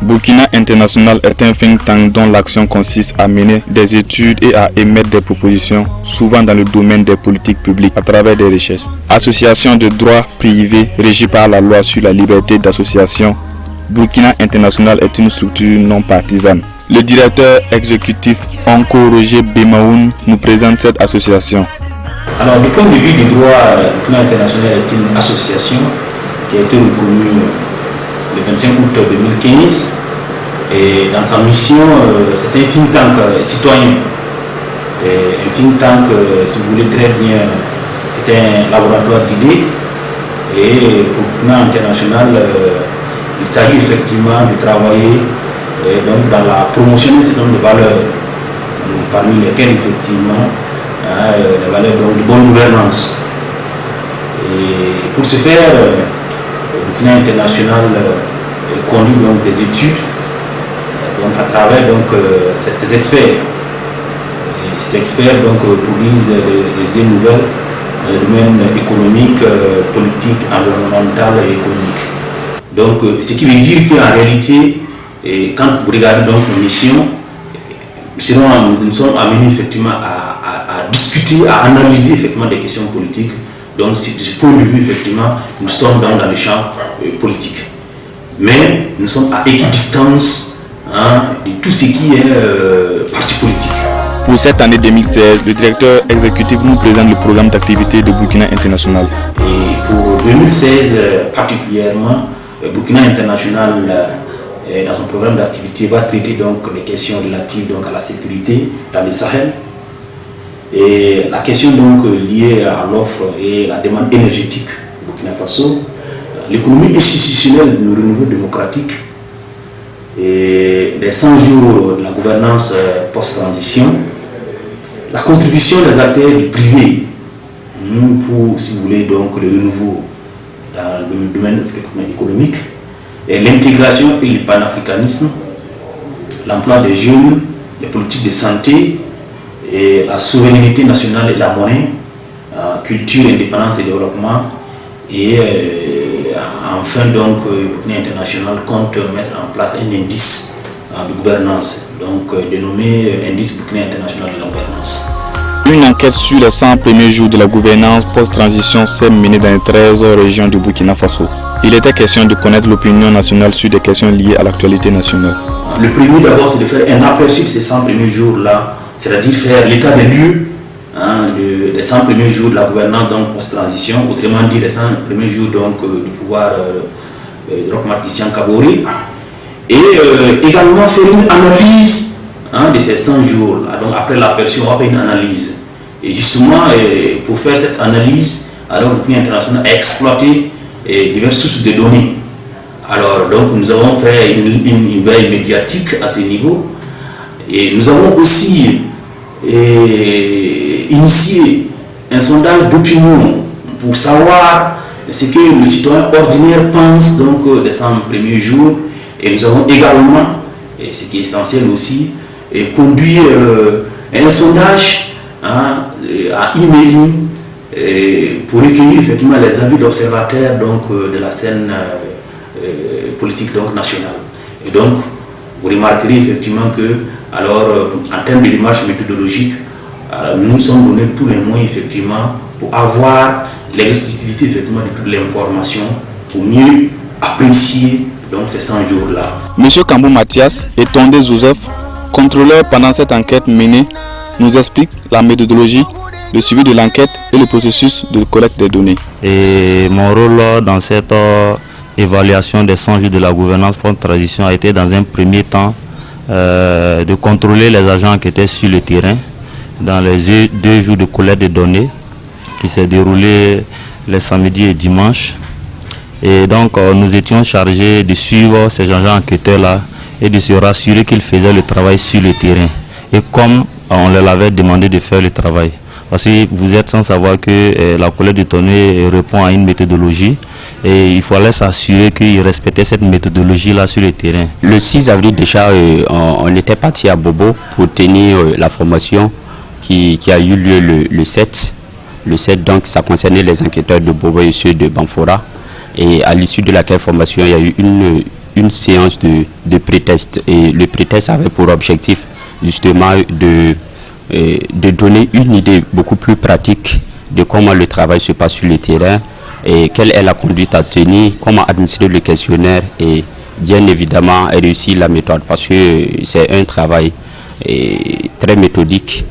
Burkina International est un think tank dont l'action consiste à mener des études et à émettre des propositions, souvent dans le domaine des politiques publiques à travers des recherches. Association de droit privé régie par la loi sur la liberté d'association, Burkina International est une structure non partisane. Le directeur exécutif Onko Roger Bemaoun nous présente cette association. Alors, du point de vue du droit, Burkina International est une association qui a été reconnue le 25 août 2015 et dans sa mission, c'est un think tank citoyen. Et un think tank, si vous voulez très bien, c'est un laboratoire d'idées et pour Burkina International, il s'agit effectivement de travailler donc dans la promotion d'un certain nombre de valeurs, parmi lesquelles effectivement les valeurs donc, de bonne gouvernance. Et pour ce faire, Burkina International conduit donc des études donc, à travers donc, ces experts. Et ces experts donc, produisent des idées nouvelles dans le domaine économique, politique, environnemental et économique. Donc, ce qui veut dire qu'en réalité, quand vous regardez donc nos missions, nous sommes amenés effectivement à discuter, à analyser effectivement des questions politiques. Donc, de ce point de vue, effectivement, nous sommes dans le champ politique. Mais nous sommes à équidistance de tout ce qui est parti politique. Pour cette année 2016, le directeur exécutif nous présente le programme d'activité de Burkina International. Et pour 2016 particulièrement, Burkina International, dans son programme d'activité, va traiter donc les questions relatives donc, à la sécurité dans le Sahel. Et la question donc liée à l'offre et la demande énergétique au Burkina Faso, l'économie institutionnelle du renouveau démocratique, et les 100 jours de la gouvernance post-transition, la contribution des acteurs du privé pour, si vous voulez, donc le renouveau dans le domaine économique, et l'intégration et le panafricanisme, l'emploi des jeunes, les politiques de santé, et la souveraineté nationale et la monnaie, culture, indépendance et développement, et enfin donc Burkina International compte mettre en place un indice de gouvernance, donc dénommé indice Burkina International de la gouvernance. Une enquête sur les 100 premiers jours de la gouvernance post-transition s'est menée dans les 13 régions du Burkina Faso. Il était question de connaître l'opinion nationale sur des questions liées à l'actualité nationale. Le premier d'abord, c'est de faire un aperçu de ces 100 premiers jours-là, c'est-à-dire faire l'état des lieux des 100 premiers jours de la gouvernance post-transition, autrement dit les 100 premiers jours donc, du pouvoir de Roch-Marc Christian Kaboré, et également faire une analyse de ces 100 jours-là. Donc après l'aperçu, on va faire une analyse. Et justement, pour faire cette analyse, alors Burkina International a exploité diverses sources de données. Alors donc nous avons fait une veille médiatique à ce niveau. Et nous avons aussi initié un sondage d'opinion pour savoir ce que le citoyen ordinaire pense donc, des 100 premiers jours. Et nous avons également, et ce qui est essentiel aussi, conduit un sondage à emailing pour recueillir effectivement les avis d'observateurs de la scène politique donc, nationale. Et donc, vous remarquerez effectivement que, alors, en termes de démarche méthodologique, nous nous sommes donné tous les moyens effectivement pour avoir l'exhaustivité effectivement de toute l'information pour mieux apprécier donc, ces 100 jours-là. Monsieur Kambou Mathias et Tondé Joseph, contrôleur pendant cette enquête menée, nous explique la méthodologie, le suivi de l'enquête et le processus de collecte des données. Et mon rôle dans cette évaluation des 100 jours de la gouvernance post-transition a été dans un premier temps de contrôler les agents qui étaient sur le terrain dans les 2 jours de collecte de données qui s'est déroulé les samedis et dimanches. Et donc nous étions chargés de suivre ces agents enquêteurs-là et de se rassurer qu'ils faisaient le travail sur le terrain. Et comme on leur avait demandé de faire le travail. Parce que vous êtes sans savoir que la collecte de données répond à une méthodologie et il fallait s'assurer qu'ils respectaient cette méthodologie-là sur le terrain. Le 6 avril déjà, on était parti à Bobo pour tenir la formation qui a eu lieu le 7. Le 7, donc, ça concernait les enquêteurs de Bobo et ceux de Banfora. Et à l'issue de laquelle formation, il y a eu une séance de pré-test. Et le pré-test avait pour objectif justement de donner une idée beaucoup plus pratique de comment le travail se passe sur le terrain et quelle est la conduite à tenir, comment administrer le questionnaire et bien évidemment réussir la méthode, parce que c'est un travail très méthodique.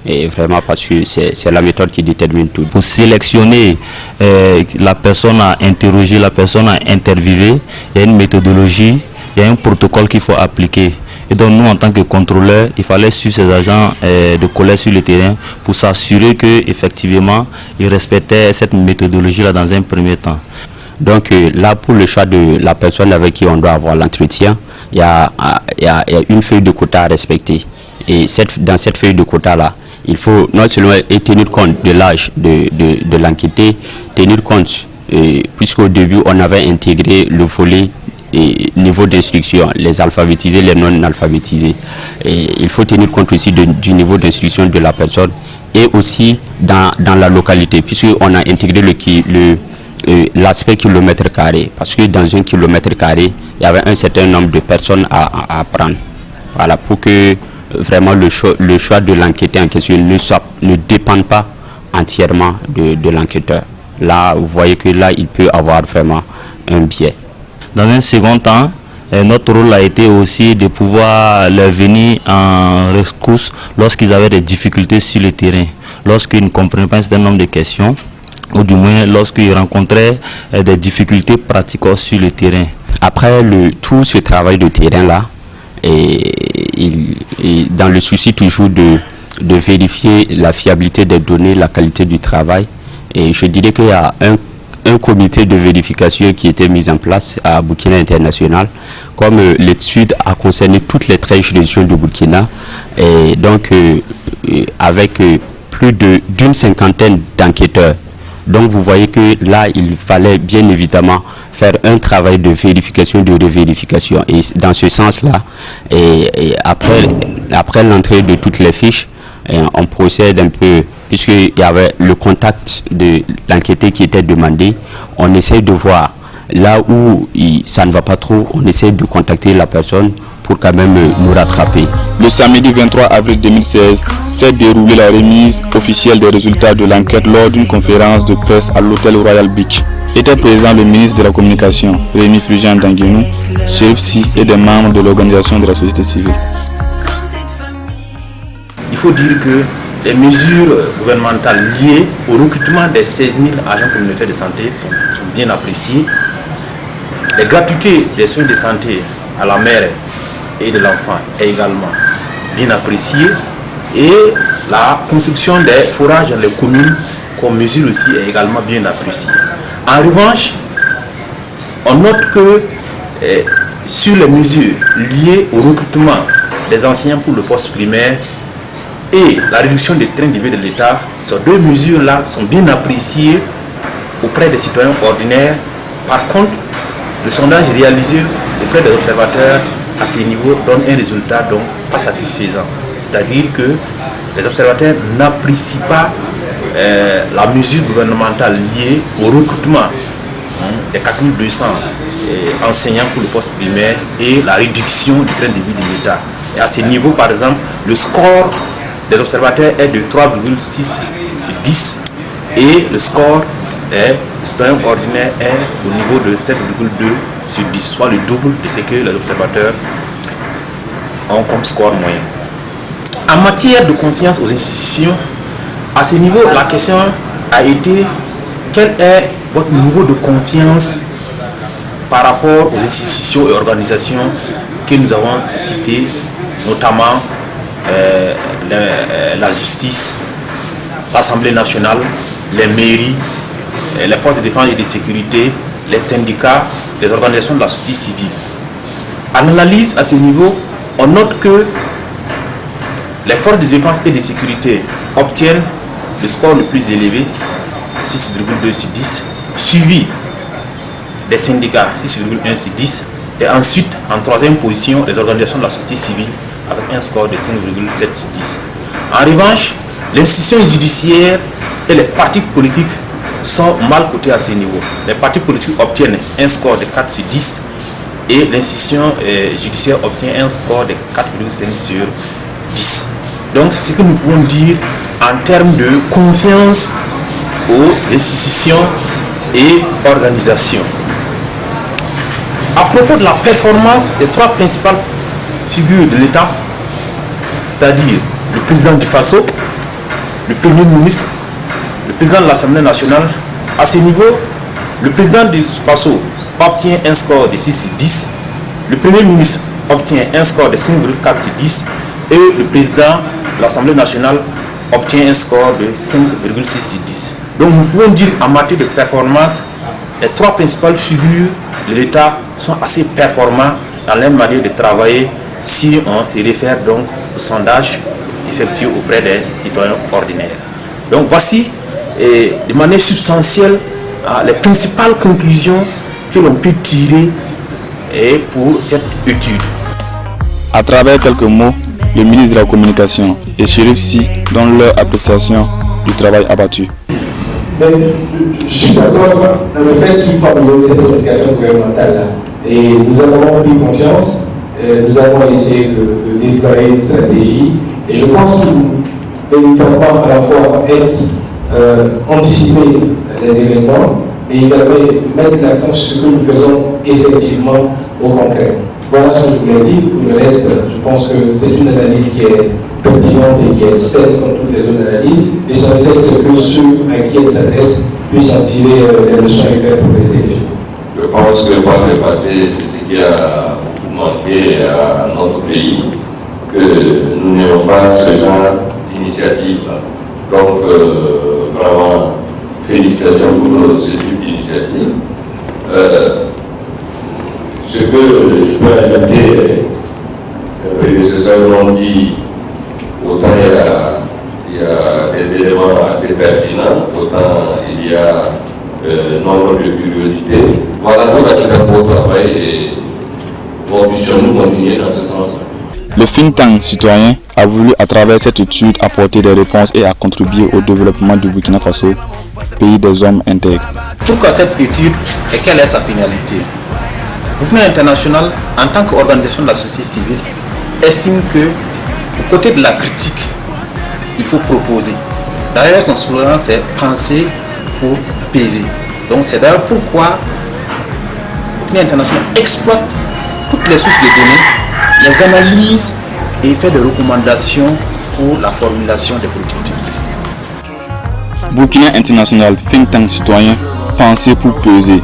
Et vraiment parce que c'est la méthode qui détermine tout. Pour sélectionner la personne à interroger, la personne à interviewer, il y a une méthodologie, il y a un protocole qu'il faut appliquer. Et donc nous, en tant que contrôleurs, il fallait suivre ces agents de collecte sur le terrain pour s'assurer qu'effectivement, ils respectaient cette méthodologie-là dans un premier temps. Donc là, pour le choix de la personne avec qui on doit avoir l'entretien, il y a une feuille de quota à respecter. Et dans cette feuille de quota-là, il faut non seulement tenir compte de l'âge de l'enquêté, tenir compte, puisqu'au début, on avait intégré le volet niveau d'instruction, les alphabétisés, les non-alphabétisés. Il faut tenir compte aussi du niveau d'instruction de la personne et aussi dans la localité, puisqu'on a intégré l'aspect kilomètre carré, parce que dans un kilomètre carré, il y avait un certain nombre de personnes à prendre. Voilà, pour que vraiment le choix de l'enquêteur en question ne dépende pas entièrement de l'enquêteur. Là, vous voyez que là, il peut avoir vraiment un biais. Dans un second temps, notre rôle a été aussi de pouvoir leur venir en rescousse lorsqu'ils avaient des difficultés sur le terrain, lorsqu'ils ne comprenaient pas un certain nombre de questions, ou du moins lorsqu'ils rencontraient des difficultés pratiques sur le terrain. Après tout ce travail de terrain-là, et dans le souci toujours de vérifier la fiabilité des données, la qualité du travail, et je dirais qu'il y a un comité de vérification qui était mis en place à Burkina International, comme l'étude a concerné toutes les 13 régions de Burkina, et donc avec plus d'une cinquantaine d'enquêteurs. Donc vous voyez que là, il fallait bien évidemment faire un travail de vérification, de revérification. Et dans ce sens-là, et après l'entrée de toutes les fiches, on procède un peu, puisqu'il y avait le contact de l'enquêté qui était demandé, on essaie de voir là où ça ne va pas trop, on essaie de contacter la personne pour quand même nous rattraper. Le samedi 23 avril 2016 s'est déroulée la remise officielle des résultats de l'enquête lors d'une conférence de presse à l'hôtel Royal Beach. Était présent le ministre de la Communication, Rémi Fulgence Danguénou, Chérif Sy et des membres de l'organisation de la société civile. Il faut dire que les mesures gouvernementales liées au recrutement des 16 000 agents communautaires de santé sont bien appréciées. Les gratuités des soins de santé à la mère et de l'enfant est également bien appréciée, et la construction des forages dans les communes comme mesure aussi est également bien appréciée. En revanche, on note que sur les mesures liées au recrutement des enseignants pour le poste primaire et la réduction des trains de vie de l'État, ces deux mesures-là sont bien appréciées auprès des citoyens ordinaires. Par contre, le sondage réalisé auprès des observateurs à ces niveaux donne un résultat donc pas satisfaisant. C'est-à-dire que les observateurs n'apprécient pas la mesure gouvernementale liée au recrutement des 4200 enseignants pour le poste primaire et la réduction du train de vie de l'État. Et à ce niveau, par exemple, le score des observateurs est de 3,6 sur 10 et le score des citoyens ordinaires est au niveau de 7,2 sur 10, soit le double de ce que les observateurs ont comme score moyen. En matière de confiance aux institutions, à ce niveau, la question a été: quel est votre niveau de confiance par rapport aux institutions et organisations que nous avons citées, notamment la justice, l'Assemblée nationale, les mairies, les forces de défense et de sécurité, les syndicats, les organisations de la société civile. En analyse à ce niveau, on note que les forces de défense et de sécurité obtiennent le score le plus élevé, 6,2 sur 10, suivi des syndicats, 6,1 sur 10, et ensuite, en troisième position, les organisations de la société civile avec un score de 5,7 sur 10. En revanche, l'institution judiciaire et les partis politiques sont mal cotés à ce niveau. Les partis politiques obtiennent un score de 4 sur 10 et l'institution judiciaire obtient un score de 4,5 sur 10. Donc c'est ce que nous pouvons dire en termes de confiance aux institutions et organisations. À propos de la performance des trois principales figures de l'État, c'est-à-dire le président du FASO, le premier ministre, le président de l'Assemblée nationale, à ce niveau, le président du FASO obtient un score de 6 sur 10, le premier ministre obtient un score de 5,4 sur 10 et le président de l'Assemblée nationale obtient un score de 5,6 sur 10. Donc nous pouvons dire en matière de performance, les trois principales figures de l'État sont assez performants dans leur manière de travailler si on se réfère donc au sondage effectué auprès des citoyens ordinaires. Donc voici de manière substantielle les principales conclusions que l'on peut tirer pour cette étude. À travers quelques mots, le ministre de la Communication et Chérif Sy donnent leur appréciation du travail abattu. Mais je suis d'accord dans le fait qu'il faut améliorer cette communication gouvernementale-là. Et nous avons pris conscience, nous avons essayé de déployer une stratégie. Et je pense qu'il faut véritablement à la fois anticiper les événements, mais également mettre l'accent sur ce que nous faisons effectivement au concret. Voilà ce que je voulais dire. Pour le reste, je pense que c'est une analyse qui est pertinente et qui est saine comme toutes les autres analyses. L'essentiel, c'est que ceux à qui elle s'adresse puissent en tirer les leçons et faire progresser les choses. Je pense que par le passé, c'est ce qui a beaucoup manqué à notre pays, que nous n'ayons pas ce genre d'initiative. Donc, vraiment, félicitations pour ce type d'initiative. Ce que je peux ajouter, les prédécesseurs l'ont dit, autant il y a des éléments assez pertinents, autant il y a nombre de curiosités. Voilà, donc c'est un beau travail et nous puissions-nous continuer dans ce sens-là. Le think tank citoyen a voulu à travers cette étude apporter des réponses et à contribuer au développement du Burkina Faso, pays des hommes intègres. Pourquoi cette étude et quelle est sa finalité? Burkina International, en tant qu'organisation de la société civile, estime que, aux côtés de la critique, il faut proposer. D'ailleurs, son slogan, c'est penser pour peser. Donc, c'est d'ailleurs pourquoi Burkina International exploite toutes les sources de données, les analyse et fait des recommandations pour la formulation des politiques publiques. Burkina International, think tank citoyen, penser pour peser.